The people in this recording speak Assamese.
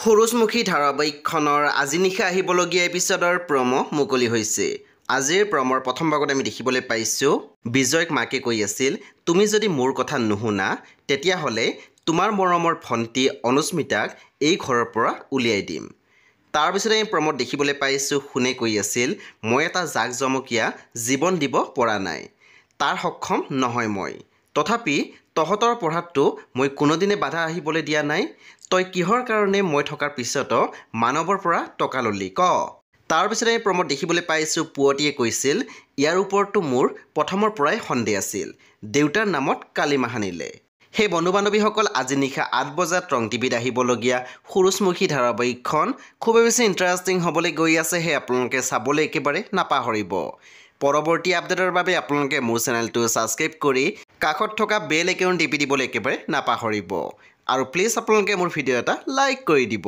সূৰুযমুখী ধাৰাবাহিকখনৰ আজি নিশা আহিবলগীয়া এপিছডৰ প্ৰমো মুকলি হৈছে। আজিৰ প্ৰমৰ প্ৰথম ভাগত আমি দেখিবলৈ পাইছোঁ বিজয়ক মাকে কৈ আছিল, তুমি যদি মোৰ কথা নুশুনা তেতিয়াহ'লে তোমাৰ মৰমৰ ভণ্টি অনুস্মিতাক এই ঘৰৰ পৰা উলিয়াই দিম। তাৰপিছতে আমি প্ৰমত দেখিবলৈ পাইছোঁ শুনে কৈ আছিল, মই এটা জাকজমকীয়া জীৱন দিব পৰা নাই, তাৰ সক্ষম নহয় মই। তথাপি তহঁতৰ পঢ়াতটো মই কোনোদিনে বাধা আহিবলৈ দিয়া নাই। তই কিহৰ কাৰণে মই থকাৰ পিছতো মানৱৰ পৰা টকা ল'লি ক? তাৰপিছতে আমি প্ৰমত দেখিবলৈ পাইছোঁ পুৱতীয়ে কৈছিল, ইয়াৰ ওপৰতো মোৰ প্ৰথমৰ পৰাই সন্দেহ আছিল, দেউতাৰ নামত কালিমা সানিলে। সেই বন্ধু বান্ধৱীসকল আজি নিশা ৮ বজাত ৰং টিভিত আহিবলগীয়া সূৰুযমুখী ধাৰাবাহিকখন খুবেই বেছি ইণ্টাৰেষ্টিং হ'বলৈ গৈ আছে। সেই আপোনালোকে চাবলৈ একেবাৰে নাপাহৰিব। পৰৱৰ্তী আপডেটৰ বাবে আপোনালোকে মোৰ চেনেলটো ছাবস্ক্ৰাইব কৰি কাষত থকা বেল আইকন টিপি দিবলৈ একেবাৰে নাপাহৰিব। আৰু প্লিজ আপোনালোকে মোৰ ভিডিঅ' এটা লাইক কৰি দিব।